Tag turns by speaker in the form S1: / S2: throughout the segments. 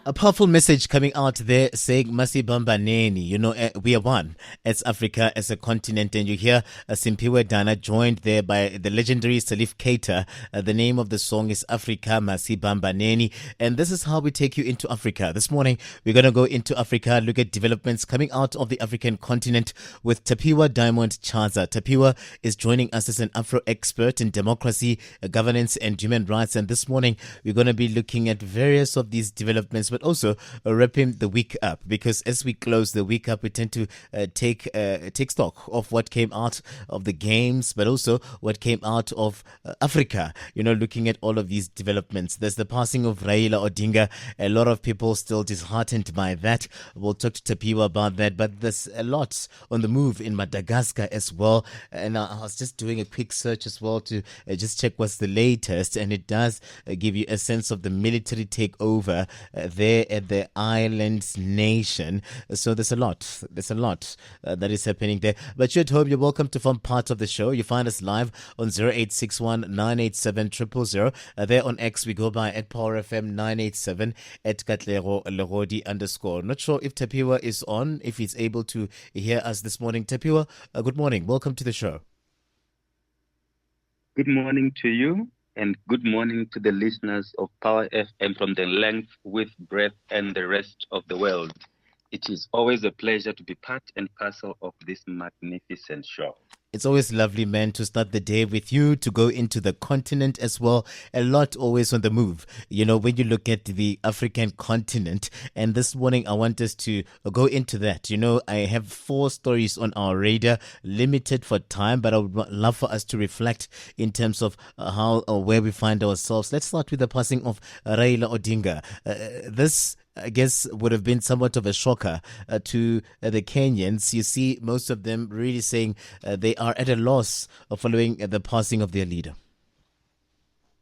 S1: A powerful message coming out there saying Masibambaneni, we are one as Africa, as a continent. And you hear Simpiwe Dana joined there by the legendary Salif Keita. The name of the song is Africa Masibambaneni. And this is how we take you into Africa. This morning, we're going to go into Africa, look at developments coming out of the African continent with Tapiwa Diamond Chaza. Tapiwa is joining us as an Afro expert in democracy, governance, and human rights. And this morning, we're going to be looking at various of these developments, but also wrapping the week up, because as we close the week up, we tend to take stock of what came out of the games, but also what came out of Africa. Looking at all of these developments. There's the passing of Raila Odinga. A lot of people still disheartened by that. We'll talk to Tapiwa about that, but there's a lot on the move in Madagascar as well. And I was just doing a quick search as well to just check what's the latest, and it does give you a sense of the military takeover there at the island nation. So there's a lot that is happening there. But you're at home, you're welcome to form part of the show. You find us live on 0861 987 000. There on X, we go by at Power FM 987 at Katlego Legodi _. Not sure if Tapiwa is on, if he's able to hear us this morning. Tapiwa, good morning. Welcome to the show.
S2: Good morning to you, and good morning to the listeners of Power FM from the length, width, breadth, and the rest of the world. It is always a pleasure to be part and parcel of this magnificent show.
S1: It's always lovely, man, to start the day with you, to go into the continent as well. A lot always on the move, when you look at the African continent. And this morning, I want us to go into that. I have 4 stories on our radar, limited for time, but I would love for us to reflect in terms of how or where we find ourselves. Let's start with the passing of Raila Odinga. This, I guess, would have been somewhat of a shocker to the Kenyans. You see most of them really saying they are at a loss following the passing of their leader.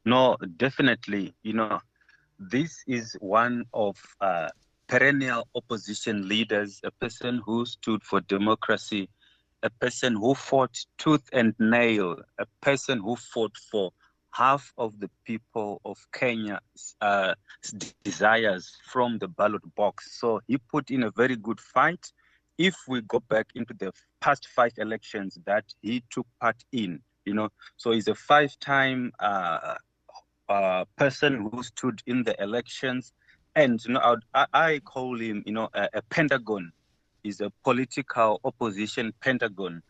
S2: No, definitely. This is one of perennial opposition leaders, a person who stood for democracy, a person who fought tooth and nail, a person who fought for half of the people of Kenya's desires from the ballot box. So he put in a very good fight. If we go back into the past 5 elections that he took part in, so he's a 5-time person who stood in the elections. And I call him, a pentagon. He's a political opposition pentagon,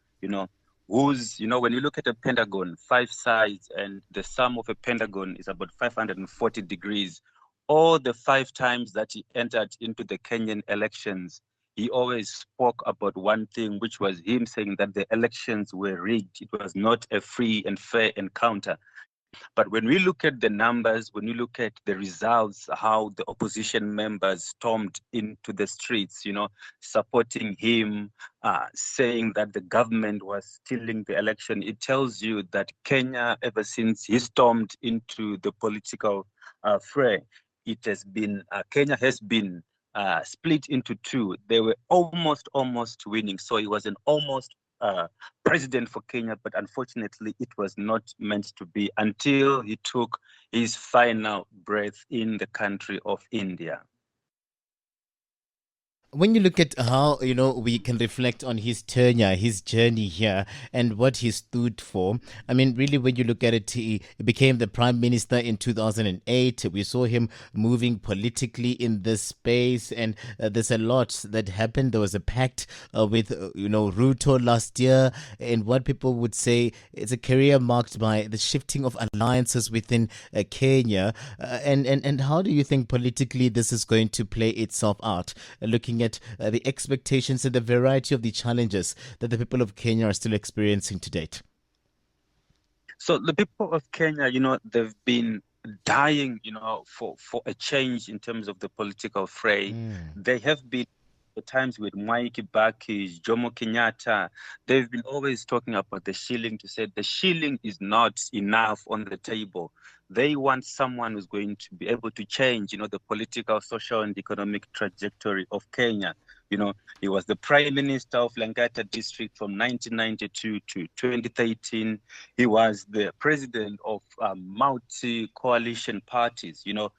S2: who's, when you look at a pentagon, 5 sides, and the sum of a pentagon is about 540 degrees. All the 5 times that he entered into the Kenyan elections, he always spoke about one thing, which was him saying that the elections were rigged. It was not a free and fair encounter. But when we look at the numbers, when you look at the results, how the opposition members stormed into the streets, supporting him, saying that the government was stealing the election, it tells you that Kenya, ever since he stormed into the political fray, it has been, Kenya has been split into 2. They were almost winning. So it was an almost president for Kenya, but unfortunately it was not meant to be until he took his final breath in the country of India.
S1: When you look at how, we can reflect on his tenure, his journey here, and what he stood for, I mean, really, when you look at it, he became the prime minister in 2008. We saw him moving politically in this space, and there's a lot that happened. There was a pact with, Ruto last year, and what people would say is a career marked by the shifting of alliances within Kenya. And how do you think politically this is going to play itself out, looking at the expectations and the variety of the challenges that the people of Kenya are still experiencing to date?
S2: So the people of Kenya, they've been dying, for a change in terms of the political fray. They have been at times with Mwai Kibaki, Jomo Kenyatta. They've been always talking about the shilling, to say the shilling is not enough on the table. They want someone who's going to be able to change, the political, social, and economic trajectory of Kenya. You know, he was the Prime Minister of Langata District from 1992 to 2013. He was the president of multi-coalition parties. You know,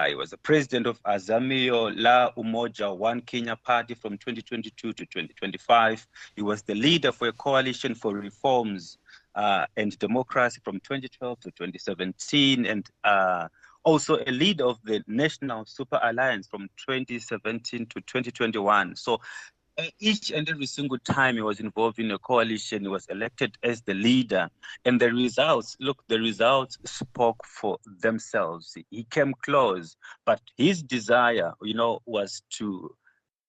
S2: he was the president of Azamio La Umoja One Kenya Party from 2022 to 2025. He was the leader for a coalition for reforms and democracy from 2012 to 2017, and also a leader of the National Super Alliance from 2017 to 2021. So each and every single time he was involved in a coalition, he was elected as the leader. And the results, look, the results spoke for themselves. He came close, but his desire, you know, was to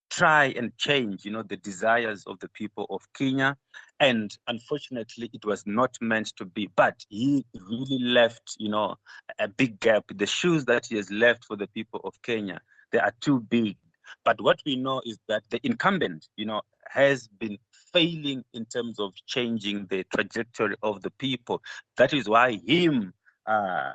S2: try and change, you know, the desires of the people of Kenya. And unfortunately, it was not meant to be. But he really left, you know, a big gap. The shoes that he has left for the people of Kenya, they are too big. But what we know is that the incumbent, you know, has been failing in terms of changing the trajectory of the people. That is why him, Raila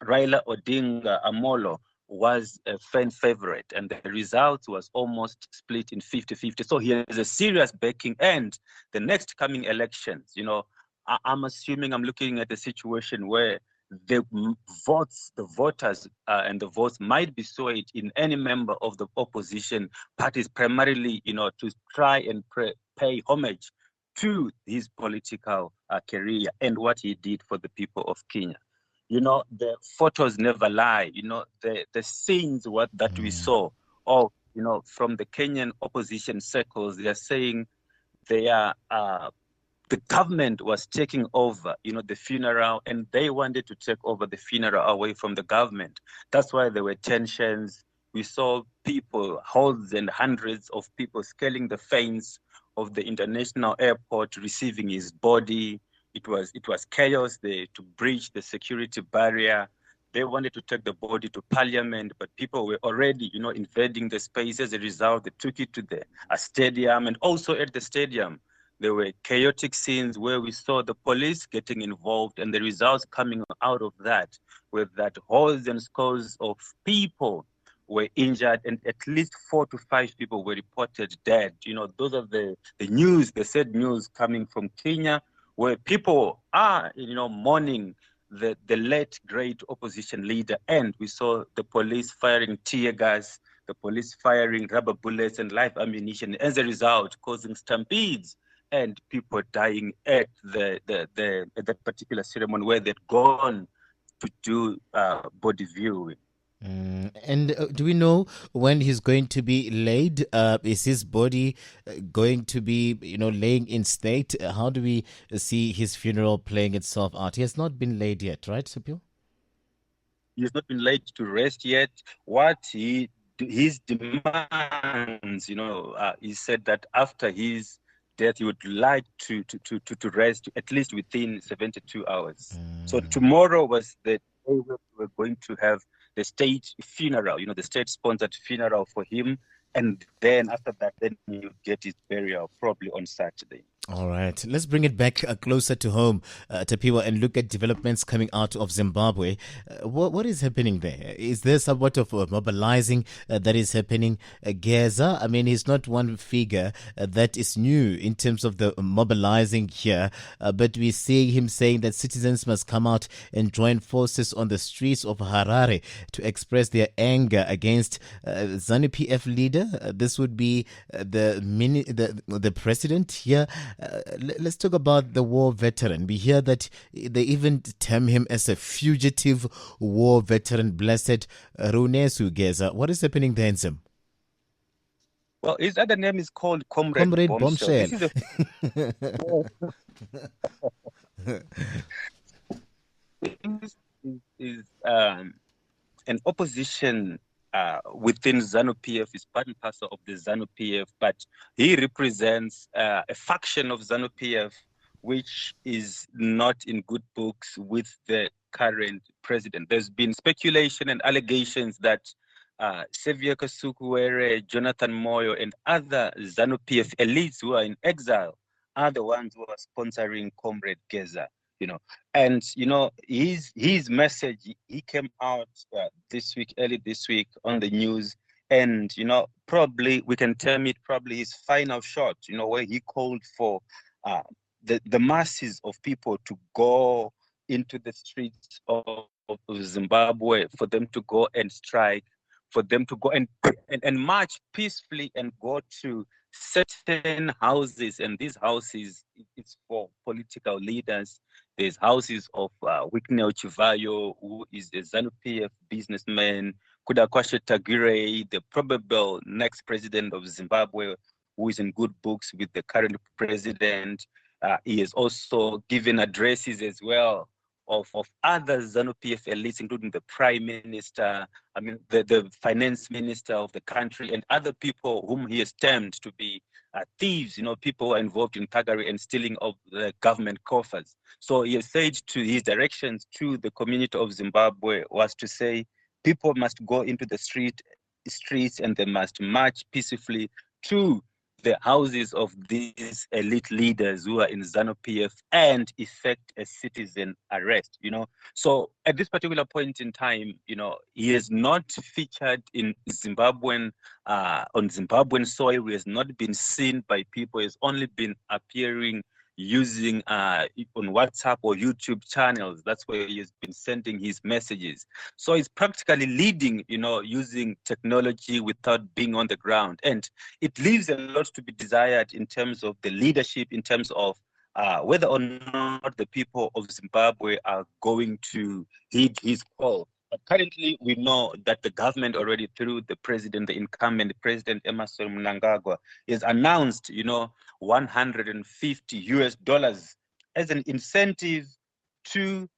S2: Odinga Amolo, was a fan favorite, and the result was almost split in 50-50. So he has a serious backing, and the next coming elections, you know, I'm assuming, I'm looking at a situation where the voters and the votes might be swayed in any member of the opposition parties, primarily, you know, to try and pay homage to his political career and what he did for the people of Kenya. You know, the photos never lie. You know, the scenes that we saw, or, you know, from the Kenyan opposition circles, they are saying they are the government was taking over, you know, the funeral, and they wanted to take over the funeral away from the government. That's why there were tensions. We saw people, hundreds and hundreds of people scaling the fence of the international airport, receiving his body. It was chaos there to breach the security barrier. They wanted to take the body to parliament, but people were already, you know, invading the space. As a result, they took it to a stadium, and also at the stadium, there were chaotic scenes where we saw the police getting involved, and the results coming out of that were that hordes and scores of people were injured, and at least 4 to 5 people were reported dead. You know, those are the news, the sad news coming from Kenya, where people are, you know, mourning the late great opposition leader. And we saw the police firing tear gas, the police firing rubber bullets and live ammunition, as a result, causing stampedes and people dying at that particular ceremony where they'd gone to do body viewing.
S1: And do we know when he's going to be laid? Is his body going to be, you know, laying in state? How do we see his funeral playing itself out? He has not been laid yet, right, Supil?
S2: He has not been laid to rest yet. What his demands, you know, he said that after his death, he would like to rest at least within 72 hours. So tomorrow was the day we were going to have the state funeral, you know, the state-sponsored funeral for him. And then after that, then he would get his burial probably on Saturday.
S1: All right, let's bring it back closer to home, Tapiwa, and look at developments coming out of Zimbabwe. What is happening there? Is there somewhat of mobilizing that is happening? Geza, I mean, he's not one figure that is new in terms of the mobilizing here, but we see him saying that citizens must come out and join forces on the streets of Harare to express their anger against ZANU-PF leader. This would be the president here. Let's talk about the war veteran. We hear that they even term him as a fugitive war veteran, blessed Runesu Geza. What is happening there in Zim?
S2: Well, his other name is called Comrade Bombshell. This is an opposition within ZANU-PF, is part and parcel of the ZANU-PF, but he represents a faction of ZANU-PF which is not in good books with the current president. There's been speculation and allegations that Xavier Kasukuwere, Jonathan Moyo, and other ZANU-PF elites who are in exile are the ones who are sponsoring Comrade Geza. You know, and you know his message. He came out early this week on the news, And, probably we can term it probably his final shot, where he called for the masses of people to go into the streets of Zimbabwe, for them to go and strike, for them to go and march peacefully and go to certain houses. And these houses, it's for political leaders. There's houses of Wicknell Chivayo, who is a ZANU-PF businessman, Kudakwashe Tagire, the probable next president of Zimbabwe, who is in good books with the current president. He has also given addresses as well of other ZANU-PF elites, including the prime minister, the finance minister of the country, and other people whom he has termed to be thieves, people who are involved in thuggery and stealing of the government coffers. So he has said to his directions to the community of Zimbabwe was to say, people must go into the streets and they must march peacefully to the houses of these elite leaders who are in ZANU-PF and effect a citizen arrest, So at this particular point in time, he has not featured in on Zimbabwean soil. He has not been seen by people. He has only been appearing using on WhatsApp or YouTube channels. That's where he has been sending his messages. So he's practically leading, using technology without being on the ground. And it leaves a lot to be desired in terms of the leadership, in terms of whether or not the people of Zimbabwe are going to heed his call. But currently, we know that the government already, through the president, the incumbent President Emmerson Mnangagwa, has announced, $150 as an incentive to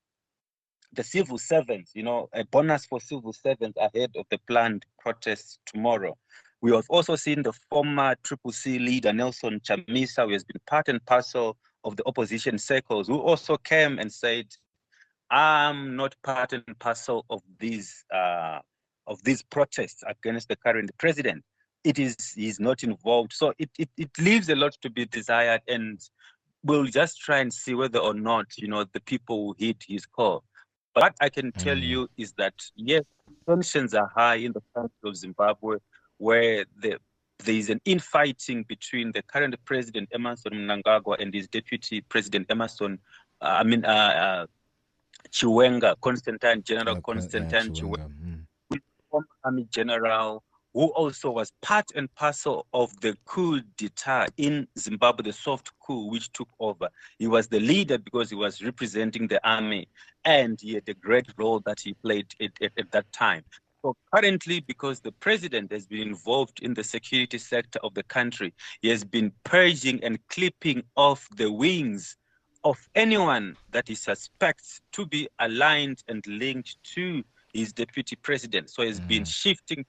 S2: the civil servants, a bonus for civil servants ahead of the planned protests tomorrow. We have also seen the former Triple C leader, Nelson Chamisa, who has been part and parcel of the opposition circles, who also came and said, I'm not part and parcel of these protests against the current president. He's not involved. So it leaves a lot to be desired, and we'll just try and see whether or not, the people will heed his call. But what I can tell you is that, yes, tensions are high in the country of Zimbabwe, where there is an infighting between the current president, Emmerson Mnangagwa, and his deputy president, Chiwenga, General Constantine Chiwenga, former army general, who also was part and parcel of the coup d'etat in Zimbabwe, the soft coup which took over. He was the leader because he was representing the army, and he had a great role that he played at that time. So currently, because the president has been involved in the security sector of the country, he has been purging and clipping off the wings of anyone that he suspects to be aligned and linked to his deputy president. So he's been shifting,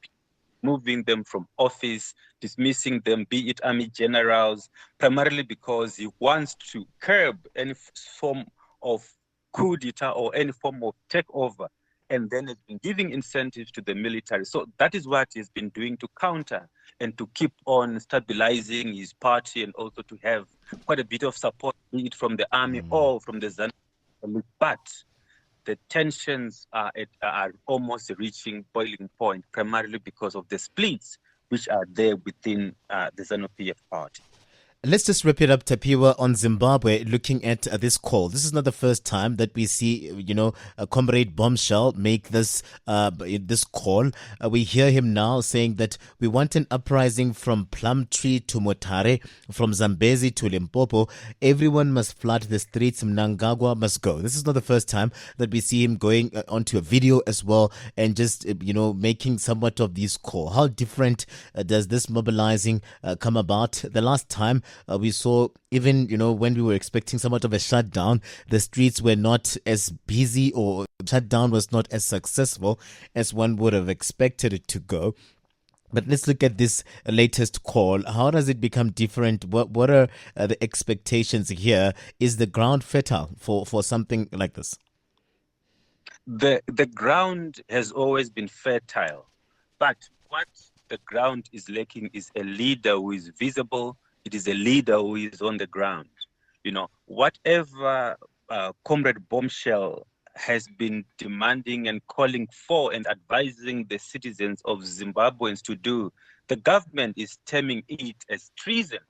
S2: moving them from office, dismissing them, be it army generals, primarily because he wants to curb any form of coup d'etat or any form of takeover, and then has been giving incentives to the military. So that is what he's been doing to counter and to keep on stabilizing his party, and also to have quite a bit of support, be it from the army or from the ZANU. But the tensions are almost reaching boiling point, primarily because of the splits which are there within the ZANU-PF party.
S1: Let's just wrap it up, Tapiwa, on Zimbabwe, looking at this call. This is not the first time that we see, Comrade Bombshell make this call. We hear him now saying that we want an uprising from Plumtree to Motare, from Zambezi to Limpopo. Everyone must flood the streets. Mnangagwa must go. This is not the first time that we see him going onto a video as well and just, making somewhat of these calls. How different does this mobilizing come about? The last time we saw, even, when we were expecting somewhat of a shutdown, the streets were not as busy, or shutdown was not as successful as one would have expected it to go. But let's look at this latest call. How does it become different? What are the expectations here? Is the ground fertile for something like this?
S2: The ground has always been fertile, but what the ground is lacking is a leader who is visible. It is a leader who is on the ground. Whatever Comrade Bombshell has been demanding and calling for and advising the citizens of Zimbabweans to do, the government is terming it as treason,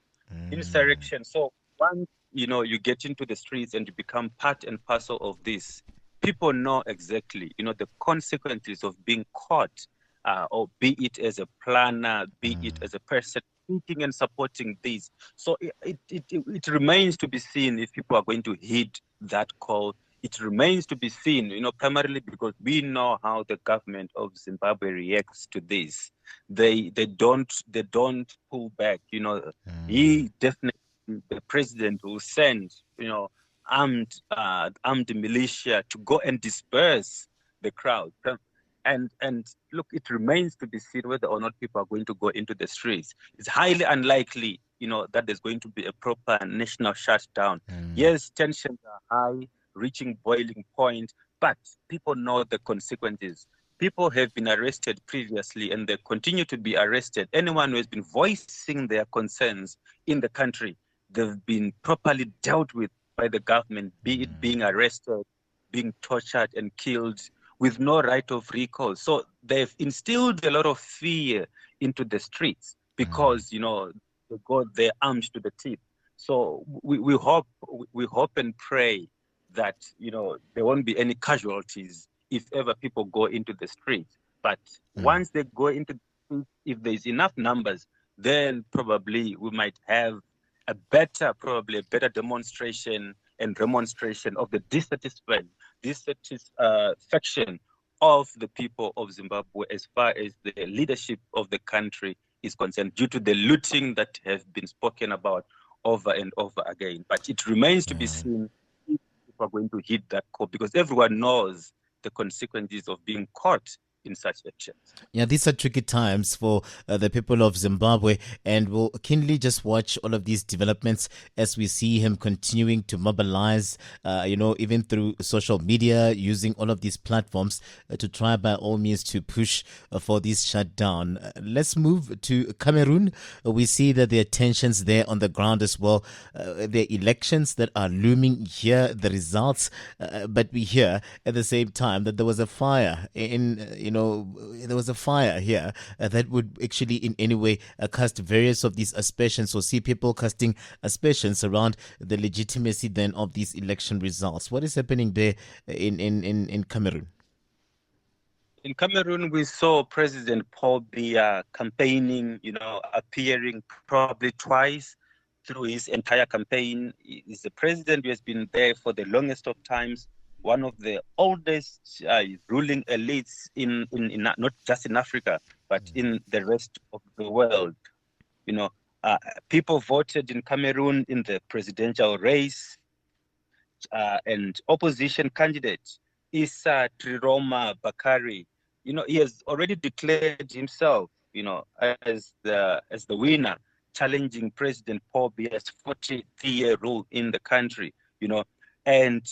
S2: insurrection. So once you get into the streets and you become part and parcel of this, people know exactly the consequences of being caught, or be it as a planner, be it as a person thinking and supporting this. So it remains to be seen if people are going to heed that call. It remains to be seen, primarily because we know how the government of Zimbabwe reacts to this. They don't pull back. He definitely, the president will send armed militia to go and disperse the crowd. And look, it remains to be seen whether or not people are going to go into the streets. It's highly unlikely, that there's going to be a proper national shutdown. Yes, tensions are high, reaching boiling point, but people know the consequences. People have been arrested previously and they continue to be arrested. Anyone who has been voicing their concerns in the country, they've been properly dealt with by the government, be it being arrested, being tortured and killed with no right of recall. So they've instilled a lot of fear into the streets because, they got their arms to the teeth. So we hope and pray that, there won't be any casualties if ever people go into the streets. But once they go into the streets, if there's enough numbers, then probably we might have a better demonstration and remonstration of the dissatisfaction of the people of Zimbabwe as far as the leadership of the country is concerned, due to the looting that has been spoken about over and over again. But it remains to be seen if people are going to hit that call, because everyone knows the consequences of being caught in such actions.
S1: Yeah, these are tricky times for the people of Zimbabwe, and we'll keenly just watch all of these developments as we see him continuing to mobilize, even through social media, using all of these platforms to try by all means to push for this shutdown. Let's move to Cameroon. We see that there are tensions there on the ground as well. The elections that are looming here, the results, but we hear at the same time that there was a fire there was a fire here that would actually in any way cast various of these aspersions, or see people casting aspersions around the legitimacy then of these election results. What is happening there in Cameroon?
S2: In Cameroon, we saw President Paul Biya campaigning, appearing probably twice through his entire campaign. He's the president who has been there for the longest of times, one of the oldest ruling elites in not just in Africa, but in the rest of the world. People voted in Cameroon in the presidential race, and opposition candidate Issa Triroma Bakari, he has already declared himself, as the winner, challenging President Paul Biya's 40-year rule in the country. And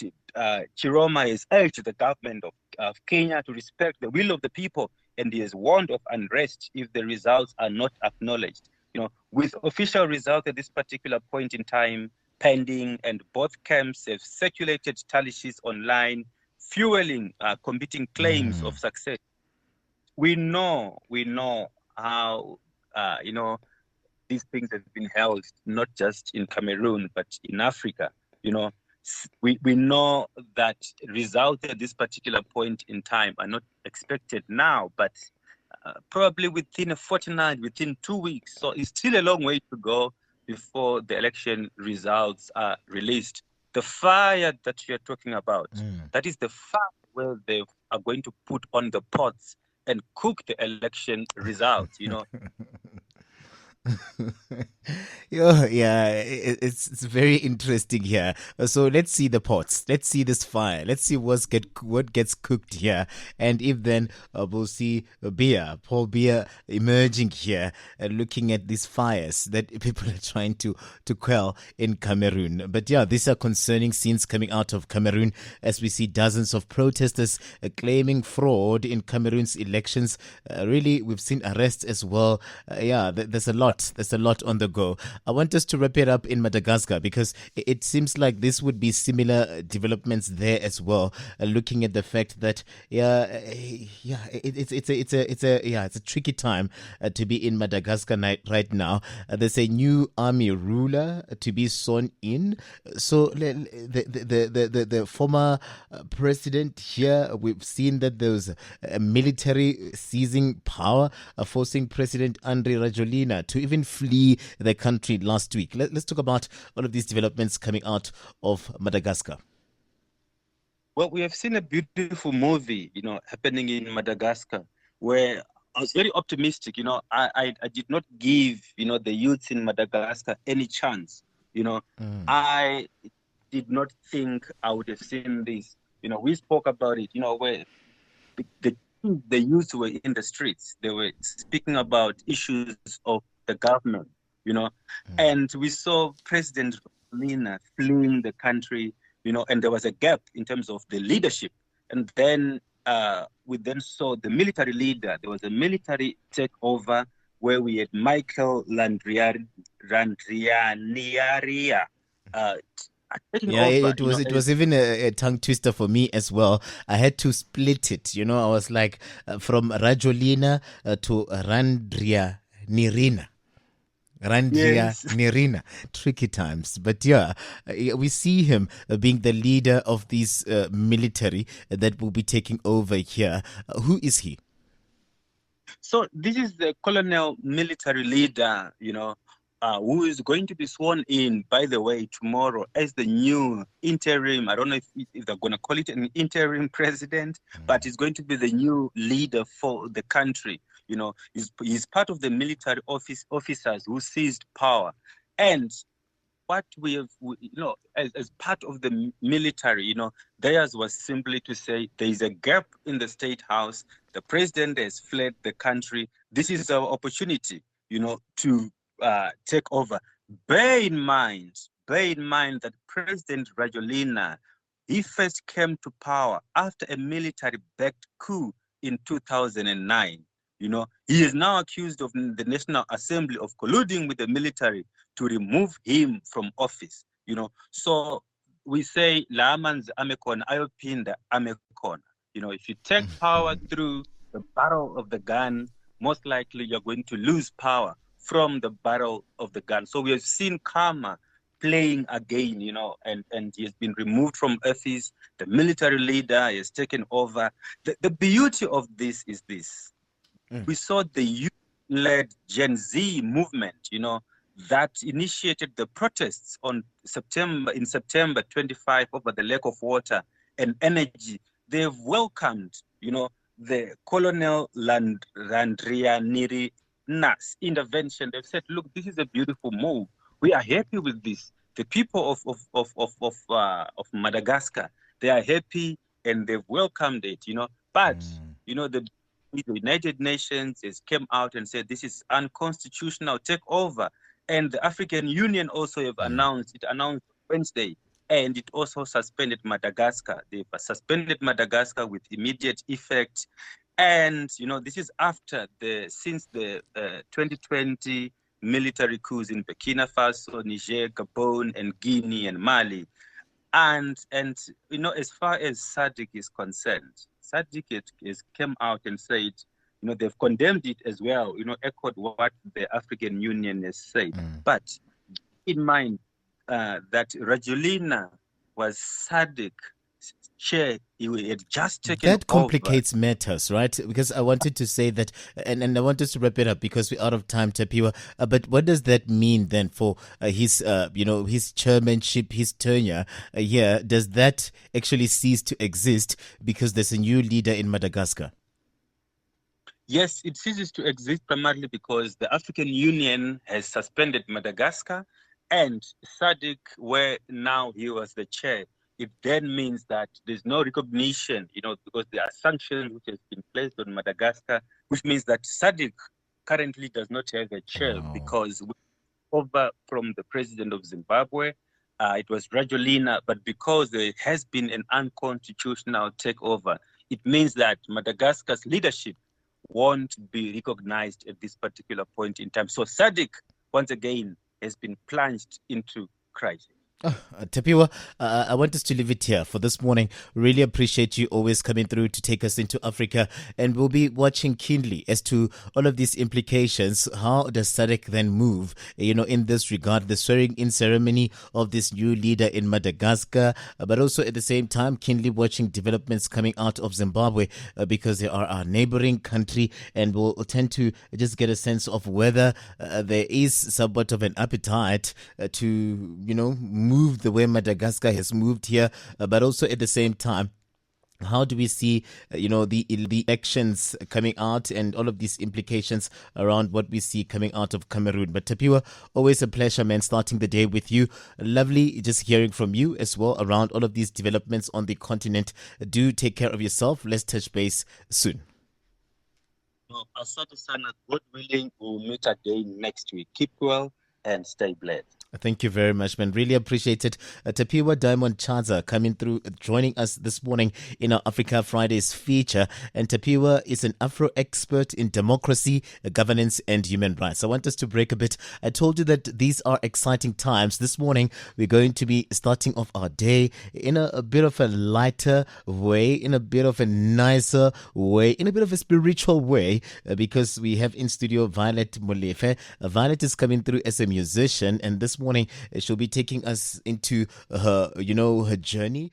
S2: Chiroma has urged the government of Kenya to respect the will of the people, and he has warned of unrest if the results are not acknowledged. With official results at this particular point in time pending, and both camps have circulated tallies online, fueling competing claims of success. We know how these things have been held not just in Cameroon but in Africa. We know that results at this particular point in time are not expected now, but probably within a fortnight, within 2 weeks. So it's still a long way to go before the election results are released. The fire that you're talking about, that is the fire where they are going to put on the pots and cook the election results,
S1: Yeah, it's very interesting here. So let's see the pots. Let's see this fire. Let's see what gets cooked here, and if then we'll see Paul Biya emerging here, looking at these fires that people are trying to quell in Cameroon. But yeah, these are concerning scenes coming out of Cameroon as we see dozens of protesters claiming fraud in Cameroon's elections. Really, we've seen arrests as well. There's a lot lot. There's a lot on the go. I want us to wrap it up in Madagascar because it seems like this would be similar developments there as well. Looking at the fact that it's a tricky time to be in Madagascar right now. There's a new army ruler to be sworn in. So the former president here, we've seen that there was a military seizing power, forcing President Andry Rajoelina to even flee the country last week. Let's talk about all of these developments coming out of Madagascar.
S2: Well, we have seen a beautiful movie, happening in Madagascar, where I was very optimistic. I did not give, the youths in Madagascar any chance. I did not think I would have seen this. We spoke about it, where the youth were in the streets. They were speaking about issues of the government, and we saw President Lina fleeing the country, and there was a gap in terms of the leadership. And then we then saw the military leader. There was a military takeover where we had Michael Randrianirina taking over.
S1: It was even a tongue twister for me as well. I had to split it. I was like from Rajoelina to Randrianirina. Nirina, tricky times. But we see him being the leader of these military that will be taking over here. Who is he?
S2: So this is the colonel military leader, who is going to be sworn in, by the way, tomorrow as the new interim. I don't know if they're going to call it an interim president, but he's going to be the new leader for the country. He's part of the military officers who seized power. And what we have, as part of the military, theirs was simply to say there is a gap in the state house. The president has fled the country. This is our opportunity, to take over. Bear in mind that President Rajoelina, he first came to power after a military-backed coup in 2009. He is now accused of the National Assembly of colluding with the military to remove him from office. So we say Laman's Amekon, Ayopinda Amekon. If you take power through the barrel of the gun, most likely you're going to lose power from the barrel of the gun. So we have seen karma playing again, and he has been removed from office. The military leader has taken over. The beauty of this is this. We saw the youth-led Gen Z movement, that initiated the protests in September 25 over the lack of water and energy. They've welcomed, the Colonel Randrianirina's intervention. They've said, look, this is a beautiful move. We are happy with this. The people of Madagascar, they are happy and they've welcomed it, But, the United Nations has came out and said this is unconstitutional takeover, and the African Union also have announced Wednesday, and it also suspended Madagascar. They've suspended Madagascar with immediate effect, and this is after since the 2020 military coups in Burkina Faso, Niger, Gabon, and Guinea and Mali, and as far as SADC is concerned. SADC has came out and said, they've condemned it as well, echoed what the African Union has said. But in mind that Rajoelina was SADC chair, he had just taken
S1: that complicates
S2: over.
S1: matters, right? Because I wanted to say that, and I want us to wrap it up because we're out of time, Tapiwa. But what does that mean then for his chairmanship, his tenure here? Does that actually cease to exist because there's a new leader in Madagascar?
S2: Yes, it ceases to exist primarily because the African Union has suspended Madagascar, and SADC, where now he was the chair, it then means that there's no recognition, because there are sanctions which has been placed on Madagascar, which means that SADC currently does not have a chair because over from the president of Zimbabwe, it was Rajoelina, but because there has been an unconstitutional takeover, it means that Madagascar's leadership won't be recognized at this particular point in time. So SADC, once again, has been plunged into crisis.
S1: Tapiwa, I want us to leave it here for this morning. Really appreciate you always coming through to take us into Africa, and we'll be watching keenly as to all of these implications. How does SADC then move, in this regard, the swearing-in ceremony of this new leader in Madagascar, but also at the same time, keenly watching developments coming out of Zimbabwe, because they are our neighboring country, and we'll tend to just get a sense of whether there is somewhat of an appetite to, move the way Madagascar has moved here, but also at the same time, how do we see, the elections coming out and all of these implications around what we see coming out of Cameroon? But Tapiwa, always a pleasure, man, starting the day with you. Lovely just hearing from you as well around all of these developments on the continent. Do take care of yourself. Let's touch base soon.
S2: Asante sana. God willing, we'll meet again next week. Keep well and stay blessed.
S1: Thank you very much, man. Really appreciate it. Tapiwa Diamond Chaza coming through, joining us this morning in our Africa Fridays feature. And Tapiwa is an Afro expert in democracy, governance, and human rights. I want us to break a bit. I told you that these are exciting times. This morning, we're going to be starting off our day in a bit of a lighter way, in a bit of a nicer way, in a bit of a spiritual way, because we have in studio Violet Molefe. Violet is coming through as a musician, and this morning she'll be taking us into her journey